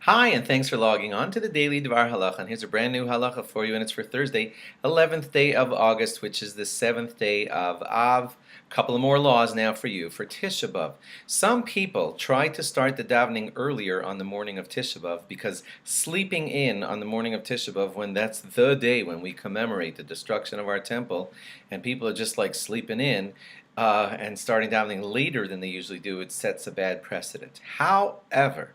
Hi, and thanks for logging on to the Daily DVAR Halacha. And here's a brand new halacha for you, and it's for Thursday, 11th day of August, which is the 7th day of Av. A couple of more laws now for you. For Tisha B'Av, some people try to start the davening earlier on the morning of Tisha B'Av because sleeping in on the morning of Tisha B'Av, when that's the day when we commemorate the destruction of our temple, and people are just like sleeping in, and starting davening later than they usually do, it sets a bad precedent. However,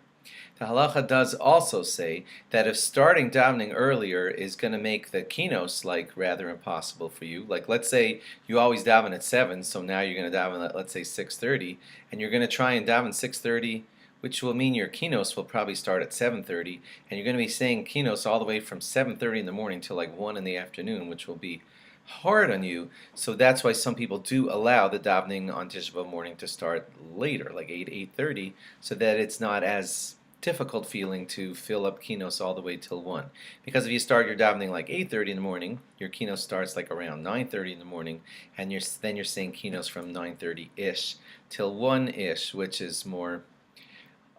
the halacha does also say that if starting davening earlier is going to make the kinos like rather impossible for you, like let's say you always daven at 7, so now you're going to daven at let's say 6:30, and you're going to try and daven 6:30, which will mean your kinos will probably start at 7:30, and you're going to be saying kinos all the way from 7:30 in the morning till like 1 in the afternoon, which will be hard on you. So that's why some people do allow the davening on Tisha B'Av morning to start later, like 8:30, so that it's not as difficult feeling to fill up kinos all the way till 1. Because if you start your davening like 8:30 in the morning, your kinos starts like around 9:30 in the morning, and then you're saying kinos from 9:30-ish till 1-ish, which is more,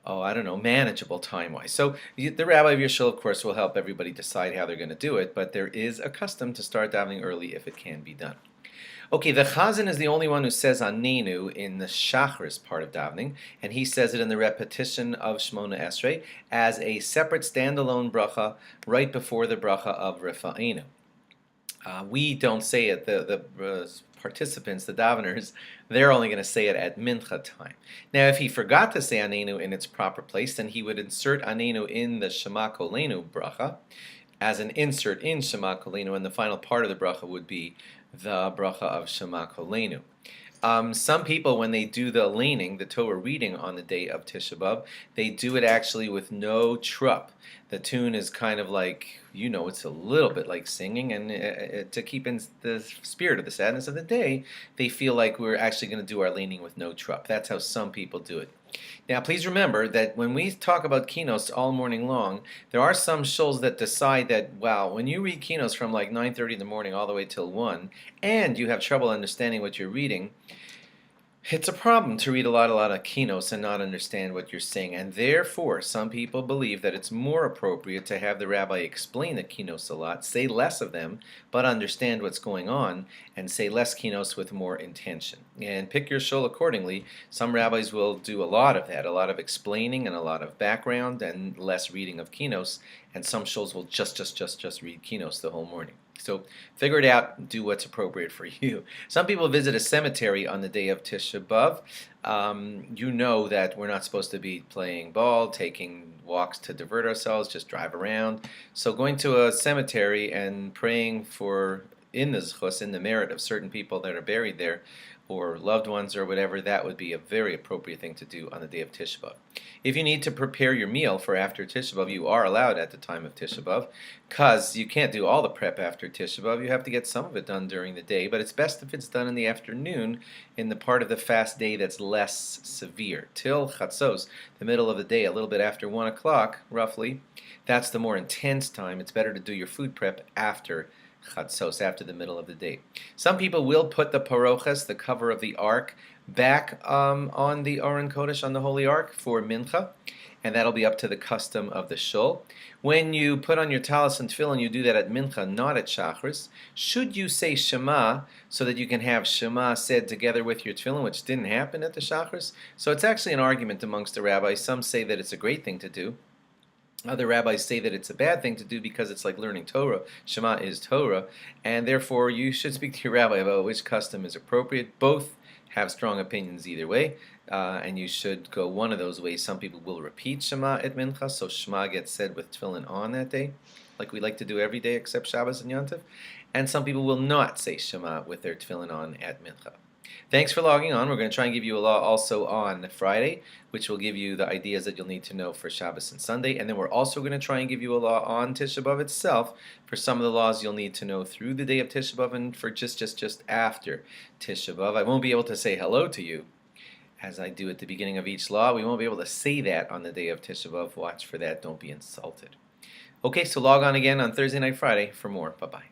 I don't know, manageable time-wise. So the rabbi of your shul, of course, will help everybody decide how they're going to do it, but there is a custom to start davening early if it can be done. Okay, the Chazan is the only one who says Anenu in the Shachris part of davening, and he says it in the repetition of Shmona Esrei as a separate standalone bracha right before the bracha of Refa'enu. We don't say it, the participants, the daveners, they're only going to say it at mincha time. Now, if he forgot to say Anenu in its proper place, then he would insert Anenu in the Shema Kolenu bracha as an insert in Shema Kolenu, and the final part of the bracha would be the bracha of Shema Kolenu. Some people, when they do the laning, the Torah reading on the day of Tisha B'Av, they do it actually with no trup. The tune is kind of like, it's a little bit like singing, and to keep in the spirit of the sadness of the day, they feel like we're actually going to do our laning with no trup. That's how some people do it. Now, please remember that when we talk about kinos all morning long, there are some shuls that decide that, wow, when you read kinos from like 9:30 in the morning all the way till 1, and you have trouble understanding what you're reading, it's a problem to read a lot of kinos and not understand what you're saying, and therefore some people believe that it's more appropriate to have the rabbi explain the kinos a lot, say less of them, but understand what's going on, and say less kinos with more intention. And pick your shul accordingly. Some rabbis will do a lot of that, a lot of explaining and a lot of background and less reading of kinos, and some shuls will just read kinos the whole morning. So figure it out, do what's appropriate for you. Some people visit a cemetery on the day of Tisha B'Av. You know that we're not supposed to be playing ball, taking walks to divert ourselves, just drive around. So going to a cemetery and praying in the zchus, in the merit of certain people that are buried there, or loved ones or whatever, that would be a very appropriate thing to do on the day of Tisha B'Av. If you need to prepare your meal for after Tisha B'Av, you are allowed at the time of Tisha B'Av, because you can't do all the prep after Tisha B'Av. You have to get some of it done during the day, but it's best if it's done in the afternoon, in the part of the fast day that's less severe. Till Chatzos, the middle of the day, a little bit after 1 o'clock, roughly, that's the more intense time. It's better to do your food prep after Chatzos, after the middle of the day. Some people will put the parochas, the cover of the ark, back on the Aron Kodesh, on the Holy Ark, for Mincha, and that'll be up to the custom of the shul. When you put on your talis and tefillin, you do that at Mincha, not at Shachris. Should you say Shema, so that you can have Shema said together with your tefillin, which didn't happen at the Shachris? So it's actually an argument amongst the rabbis. Some say that it's a great thing to do. Other rabbis say that it's a bad thing to do because it's like learning Torah. Shema is Torah, and therefore you should speak to your rabbi about which custom is appropriate. Both have strong opinions either way, and you should go one of those ways. Some people will repeat Shema at Mincha, so Shema gets said with tefillin on that day, like we like to do every day except Shabbos and Yom Tov. And some people will not say Shema with their tefillin on at Mincha. Thanks for logging on. We're going to try and give you a law also on Friday, which will give you the ideas that you'll need to know for Shabbos and Sunday. And then we're also going to try and give you a law on Tisha B'Av itself for some of the laws you'll need to know through the day of Tisha B'Av and for just after Tisha B'Av. I won't be able to say hello to you as I do at the beginning of each law. We won't be able to say that on the day of Tisha B'Av. Watch for that. Don't be insulted. Okay, so log on again on Thursday night, Friday for more. Bye-bye.